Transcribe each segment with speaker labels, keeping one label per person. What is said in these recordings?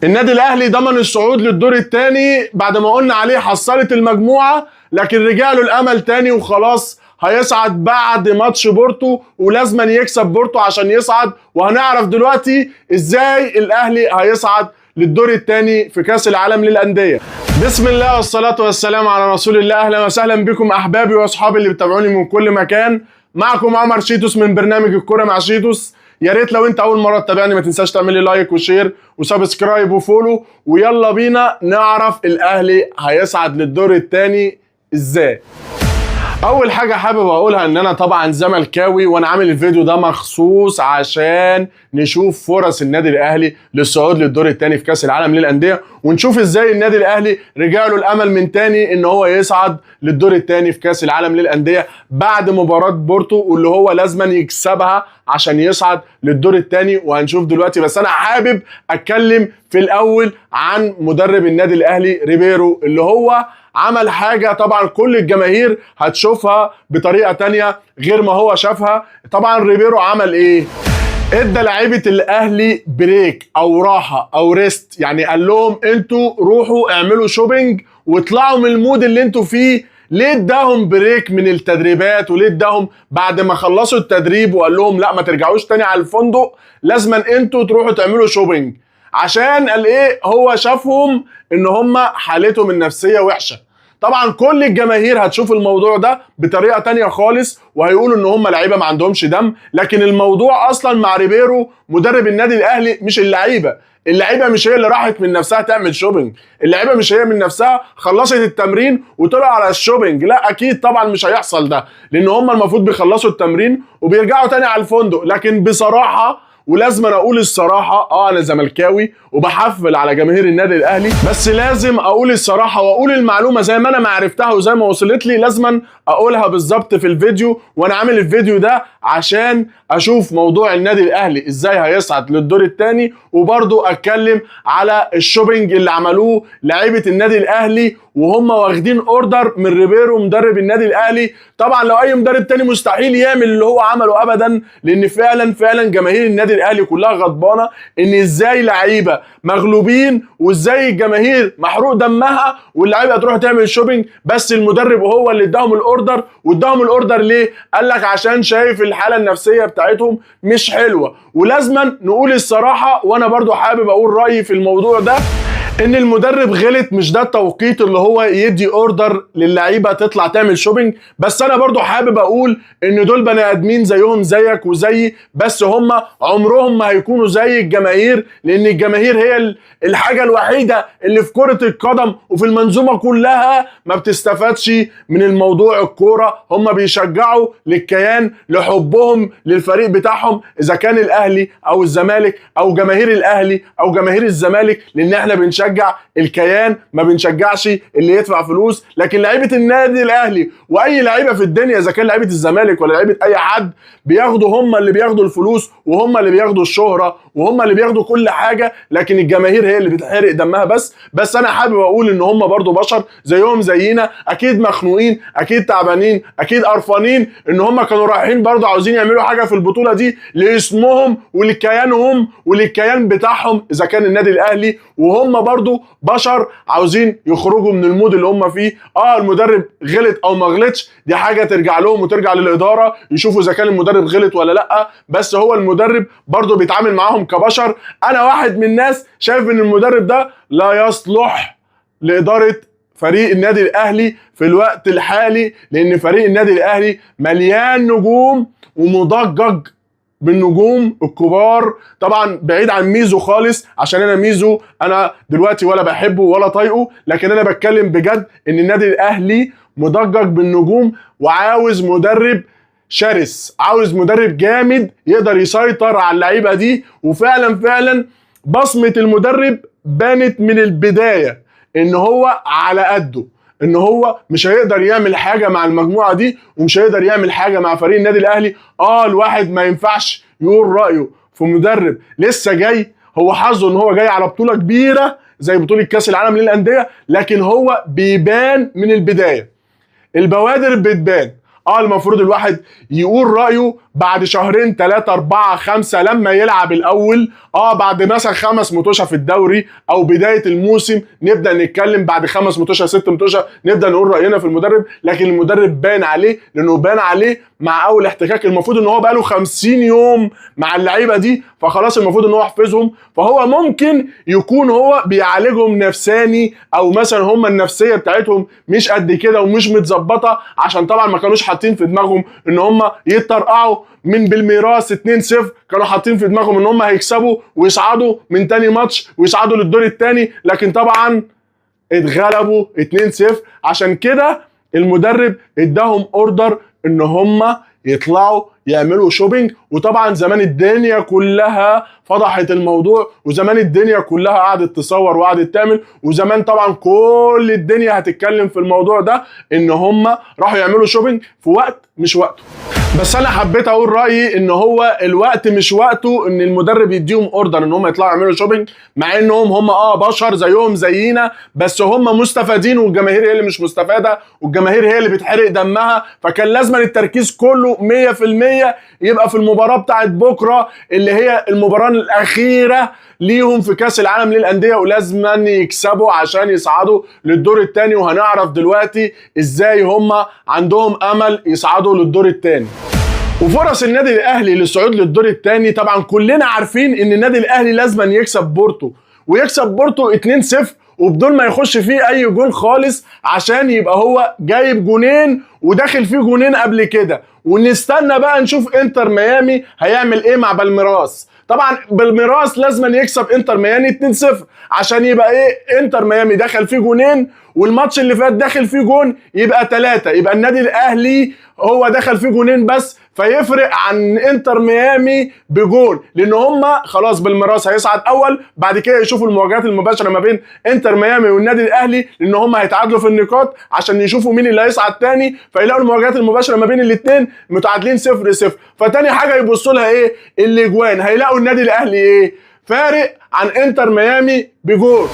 Speaker 1: النادي الاهلي ضمن الصعود للدور الثاني بعد ما قلنا عليه حصلت المجموعه، لكن رجع له الامل تاني وخلاص هيصعد بعد ماتش بورتو، ولازما يكسب بورتو عشان يصعد. وهنعرف دلوقتي ازاي الاهلي هيصعد للدور الثاني في كاس العالم للانديه. بسم الله والصلاه والسلام على رسول الله. اهلا وسهلا بكم احبابي واصحابي اللي بتابعوني من كل مكان. معكم عمر شيتوس من برنامج الكوره مع شيتوس. يا ريت لو انت اول مره تتابعني ما تنساش تعمل لي لايك وشير وسبسكرايب وفولو، ويلا بينا نعرف الاهلي هيصعد للدور الثاني ازاي. اول حاجه حابب اقولها ان انا طبعا زملكاوي، وانا عامل الفيديو ده مخصوص عشان نشوف فرص النادي الاهلي للصعود للدور الثاني في كاس العالم للانديه، ونشوف ازاي النادي الاهلي رجع له الامل من تاني ان هو يصعد للدور الثاني في كاس العالم للانديه بعد مباراه بورتو، واللي هو لازما يكسبها عشان يصعد للدور الثاني، وهنشوف دلوقتي. بس انا حابب اتكلم في الاول عن مدرب النادي الاهلي ريبيرو، اللي هو عمل حاجة طبعا كل الجماهير هتشوفها بطريقة تانية غير ما هو شافها. طبعا ريبيرو عمل ايه؟ ادى لعيبة الاهلي بريك او راحة او ريست، يعني قال لهم انتوا روحوا اعملوا شوبينج واطلعوا من المود اللي انتوا فيه. ليه اداهم بريك من التدريبات؟ وليه اداهم بعد ما خلصوا التدريب وقال لهم لا ما ترجعوش تاني على الفندق، لازما انتوا تروحوا تعملوا شوبينج؟ عشان قال ايه؟ هو شافهم ان هم حالتهم النفسية وحشة. طبعا كل الجماهير هتشوف الموضوع ده بطريقة تانية خالص، وهيقولوا ان هم لعيبة ما عندهمش دم، لكن الموضوع اصلا مع ريبيرو مدرب النادي الاهلي مش اللعيبة. اللعيبة مش هي اللي راحت من نفسها تعمل شوبينج، اللعيبة مش هي من نفسها خلصت التمرين وطلعوا على الشوبينج، لا اكيد طبعا مش هيحصل ده، لان هم المفروض بيخلصوا التمرين وبيرجعوا تاني على الفندق. لكن بصراحة ولازم انا اقول الصراحه، انا زملكاوي وبحفل على جماهير النادي الاهلي، بس لازم اقول الصراحه واقول المعلومه زي ما انا ما عرفتها وزي ما وصلت لي، لازما اقولها بالظبط في الفيديو. وانا عامل الفيديو ده عشان اشوف موضوع النادي الاهلي ازاي هيصعد للدور الثاني، وبرضو اتكلم على الشوبينج اللي عملوه لعيبه النادي الاهلي وهم واخدين اوردر من ريبيرو مدرب النادي الاهلي. طبعا لو اي مدرب تاني مستحيل يعمل اللي هو عمله ابدا، لان فعلا جماهير النادي الاهلي كلها غضبانه ان ازاي لعيبه مغلوبين وازاي الجماهير محروق دمها واللعيبه تروح تعمل شوبينج، بس المدرب هو اللي اداهم الاوردر. واداهم الاوردر ليه؟ قال لك عشان شايف الحاله النفسيه بتاعتهم مش حلوه. ولازما نقول الصراحه، وانا برضو حابب اقول رايي في الموضوع ده، ان المدرب غلط، مش ده التوقيت اللي هو يدي اوردر للعيبه تطلع تعمل شوبينج. بس انا برضو حابب اقول ان دول بني ادمين زيهم زيك وزيي، بس هم عمرهم ما هيكونوا زي الجماهير، لان الجماهير هي الحاجه الوحيده اللي في كره القدم وفي المنظومه كلها ما بتستفادش من الموضوع الكوره. هم بيشجعوا للكيان، لحبهم للفريق بتاعهم، اذا كان الاهلي او الزمالك او جماهير الاهلي او جماهير الزمالك، لان احنا بنشجع الكيان ما بنشجعش اللي يدفع فلوس. لكن لعيبه النادي الاهلي واي لعيبه في الدنيا، اذا كان لعيبه الزمالك ولا لعيبه اي حد، بياخدوا هم اللي بياخدوا الفلوس وهم اللي بياخدوا الشهره وهم اللي بياخدوا كل حاجه، لكن الجماهير هي اللي بتحرق دمها بس انا حابب اقول ان هم برضو بشر زيهم زينا، اكيد مخنوقين، اكيد تعبانين، اكيد قرفانين ان هم كانوا رايحين برضو عاوزين يعملوا حاجه في البطوله دي لاسمهم ولكيانهم وللكيان بتاعهم اذا كان النادي الاهلي، وهم برضو بشر عاوزين يخرجوا من المود اللي هم فيه. المدرب غلط او ما غلطش دي حاجه ترجع لهم وترجع للاداره يشوفوا اذا كان المدرب غلط ولا لا، بس هو المدرب برضو بيتعامل معاهم كبشر. انا واحد من الناس شايف ان المدرب ده لا يصلح لاداره فريق النادي الاهلي في الوقت الحالي، لان فريق النادي الاهلي مليان نجوم ومضجج بالنجوم الكبار. طبعا بعيد عن ميزو خالص، عشان انا ميزو انا دلوقتي ولا بحبه ولا طايقه، لكن انا بتكلم بجد ان النادي الاهلي مضجج بالنجوم وعاوز مدرب شرس، عاوز مدرب جامد يقدر يسيطر على اللعيبه دي. وفعلا بصمه المدرب بانت من البدايه ان هو على قده، ان هو مش هيقدر يعمل حاجه مع المجموعه دي ومش هيقدر يعمل حاجه مع فريق النادي الاهلي. الواحد ما ينفعش يقول رايه في مدرب لسه جاي، هو حظه ان هو جاي على بطوله كبيره زي بطوله كاس العالم للانديه، لكن هو بيبان من البدايه، البوادر بتبان. المفروض الواحد يقول رايه بعد شهرين 3 4 5 لما يلعب الاول، بعد مثلا 5 متوشه في الدوري او بدايه الموسم نبدا نتكلم، بعد 5 متوشه 6 متوشه نبدا نقول راينا في المدرب. لكن المدرب باين عليه، لانه باين عليه مع اول احتكاك، المفروض ان هو بقاله 50 يوم مع اللعيبه دي، فخلاص المفروض ان هو حفظهم. فهو ممكن يكون هو بيعالجهم نفساني، او مثلا هم النفسيه بتاعتهم مش قد كده ومش متظبطه، عشان طبعا ما كانوش حاطين في دماغهم ان هم يترقعوا من بالميراث 2-0، كانوا حاطين في دماغهم ان هم هيكسبوا ويصعدوا من تاني ماتش ويصعدوا للدور الثاني، لكن طبعا اتغلبوا 2-0. عشان كده المدرب اداهم اوردر ان هم يطلعوا يعملوا شوبينج. وطبعا زمان الدنيا كلها فضحت الموضوع، وزمان الدنيا كلها قعدت تصور وقعدت تعمل، وزمان طبعا كل الدنيا هتتكلم في الموضوع ده، ان هم راحوا يعملوا شوبينج في وقت مش وقته. بس انا حبيت اقول رايي ان هو الوقت مش وقته ان المدرب يديهم اوردر ان هم يطلعوا يعملوا شوبينج، مع انهم هم بشر زيهم زينا، بس هم مستفادين والجماهير هي اللي مش مستفاده، والجماهير هي اللي بتحرق دمها. فكان لازم التركيز كله 100% يبقى في المباراه بتاعت بكره، اللي هي المباراه الاخيره ليهم في كاس العالم للانديه، ولازم يكسبوا عشان يصعدوا للدور الثاني. وهنعرف دلوقتي ازاي هم عندهم امل يصعدوا للدور الثاني. وفرص النادي الاهلي للصعود للدور الثاني، طبعا كلنا عارفين ان النادي الاهلي لازم يكسب بورتو، ويكسب بورتو 2-0 وبدون ما يخش فيه اي جون خالص، عشان يبقى هو جايب جونين وداخل فيه جونين قبل كده. ونستنى بقى نشوف انتر ميامي هيعمل ايه مع بالميراس. طبعا بالميراس لازم يكسب انتر ميامي 2-0 عشان يبقى انتر ميامي دخل فيه جونين، والماتش اللي فات داخل فيه جون، يبقى 3، يبقى النادي الاهلي هو دخل فيه جونين بس، فيفرق عن انتر ميامي بجون، لان هم خلاص بالميراس هيصعد اول، بعد كده يشوفوا المواجهات المباشره ما بين انتر ميامي والنادي الاهلي، لان هم هيتعادلوا في النقاط عشان يشوفوا مين اللي هيصعد تاني، فيلاقوا المواجهات المباشره ما بين الاثنين متعادلين 0-0. فتاني حاجه يبصوا لها الاجوان، هيلاقوا النادي الاهلي فارق عن انتر ميامي بجول،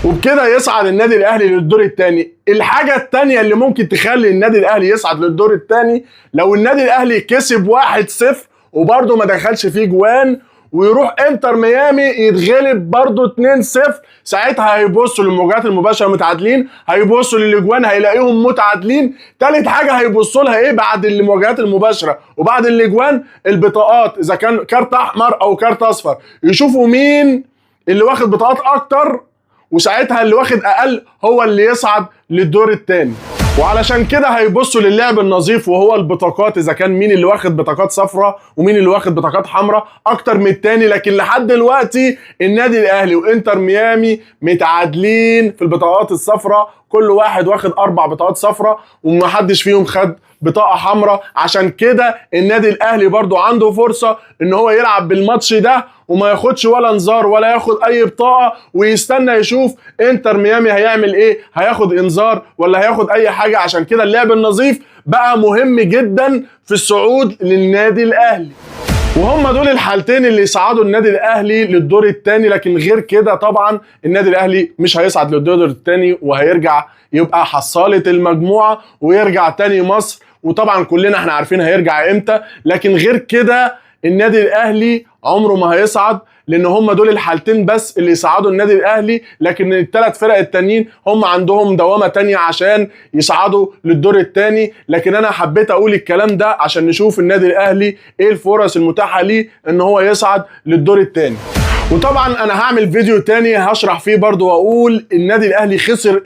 Speaker 1: وبكده يصعد النادي الاهلي للدور الثاني. الحاجه الثانيه اللي ممكن تخلي النادي الاهلي يصعد للدور الثاني، لو النادي الاهلي كسب 1-0 وبرده ما دخلش فيه جوان، ويروح انتر ميامي يتغلب برده 2-0، ساعتها هيبصوا للمواجهات المباشره متعادلين، هيبصوا للاجوان هيلاقيهم متعادلين. ثالث حاجه هيبصوا لها بعد المواجهات المباشره وبعد الاجوان؟ البطاقات، اذا كان كارت احمر او كارت اصفر، يشوفوا مين اللي واخد بطاقات اكتر، وساعتها اللي واخد اقل هو اللي يصعد للدور الثاني. وعلشان كده هيبصوا للعب النظيف، وهو البطاقات، اذا كان مين اللي واخد بطاقات صفراء ومين اللي واخد بطاقات حمراء اكتر من الثاني. لكن لحد دلوقتي النادي الاهلي وانتر ميامي متعادلين في البطاقات الصفراء، كل واحد واخد 4 بطاقات صفراء ومحدش فيهم خد بطاقه حمراء. عشان كده النادي الاهلي برضو عنده فرصه ان هو يلعب بالماتش ده وما ياخدش ولا انذار ولا ياخد اي بطاقه، ويستنى يشوف انتر ميامي هيعمل هياخد انذار ولا هياخد اي حاجه. عشان كده اللعب النظيف بقى مهم جدا في الصعود للنادي الاهلي، وهم دول الحالتين اللي يصعدوا النادي الاهلي للدور الثاني. لكن غير كده طبعا النادي الاهلي مش هيصعد للدور الثاني، وهيرجع يبقى حصالة المجموعه ويرجع تاني مصر. وطبعا كلنا احنا عارفين هيرجع امتى، لكن غير كده النادي الاهلي عمره ما هيصعد، لان هم دول الحالتين بس اللي يصعدوا النادي الاهلي. لكن الثلاث فرق التانيين هم عندهم دوامه تانية عشان يصعدوا للدور الثاني. لكن انا حبيت اقول الكلام ده عشان نشوف النادي الاهلي ايه الفرص المتاحه ليه ان هو يصعد للدور الثاني. وطبعا انا هعمل فيديو تاني هشرح فيه برضو واقول النادي الاهلي خسر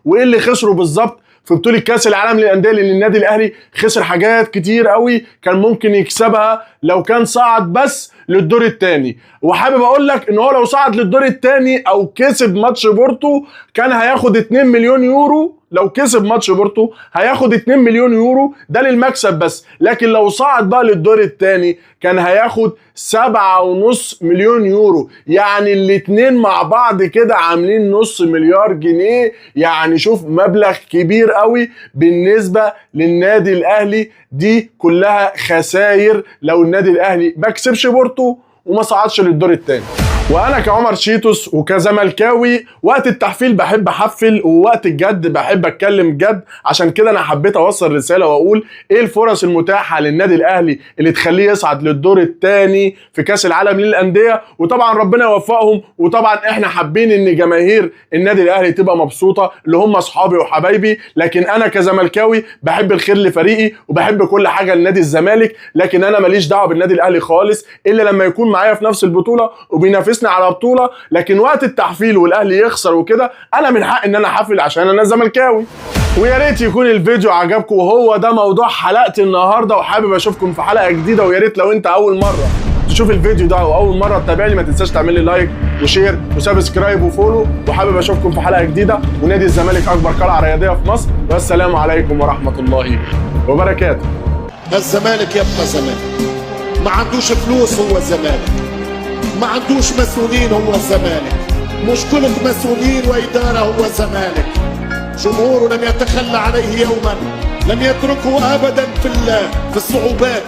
Speaker 1: وايه اللي خسره بالظبط في بطولة كاس العالم للانديه، لان النادي الاهلي خسر حاجات كتير قوي كان ممكن يكسبها لو كان صعد بس للدور الثاني. وحابب اقول لك ان هو لو صعد للدور الثاني او كسب ماتش بورتو كان هياخد 2 مليون يورو. لو كسب ماتش بورتو هياخد 2 مليون يورو ده للمكسب بس، لكن لو صعد بقى للدور الثاني كان هياخد 7.5 مليون يورو، يعني الاتنين مع بعض كده عاملين نص مليار جنيه. يعني شوف مبلغ كبير قوي بالنسبة للنادي الاهلي. دي كلها خسائر لو النادي الاهلي ما كسبش بورتو وما صعدش للدور الثاني. وانا كعمر شيتوس وكزملكاوي وقت التحفيل بحب احفل، ووقت الجد بحب اتكلم جد. عشان كده انا حبيت اوصل رساله واقول ايه الفرص المتاحه للنادي الاهلي اللي تخليه يصعد للدور الثاني في كاس العالم للانديه، وطبعا ربنا يوفقهم. وطبعا احنا حابين ان جماهير النادي الاهلي تبقى مبسوطه اللي هم اصحابي وحبايبي، لكن انا كزملكاوي بحب الخير لفريقي وبحب كل حاجه لنادي الزمالك، لكن انا ماليش دعوه بالنادي الاهلي خالص الا لما يكون معايا في نفس البطوله وبينافسني على بطوله. لكن وقت التحفيل والاهلي يخسر وكده انا من حق ان انا احفل عشان انا زملكاوي. ويا ريت يكون الفيديو عجبكم، وهو ده موضوع حلقتي النهارده، وحابب اشوفكم في حلقه جديده. ويا ريت لو انت اول مره تشوف الفيديو ده او اول مره تتابعني ما تنساش تعمل لي لايك وشير وسبسكرايب وفولو، وحابب اشوفكم في حلقه جديده. ونادي الزمالك اكبر قلعه رياضيه في مصر، والسلام عليكم ورحمه الله وبركاته.
Speaker 2: الزمالك يبقى زمالك، ما عندوش فلوس هو الزمالك، ما عندوش مسؤولين هو الزمالك، مشكلة مسؤولين وإدارة هو الزمالك. جمهوره لم يتخلى عليه يوما، لم يتركه أبدا في الصعوبات.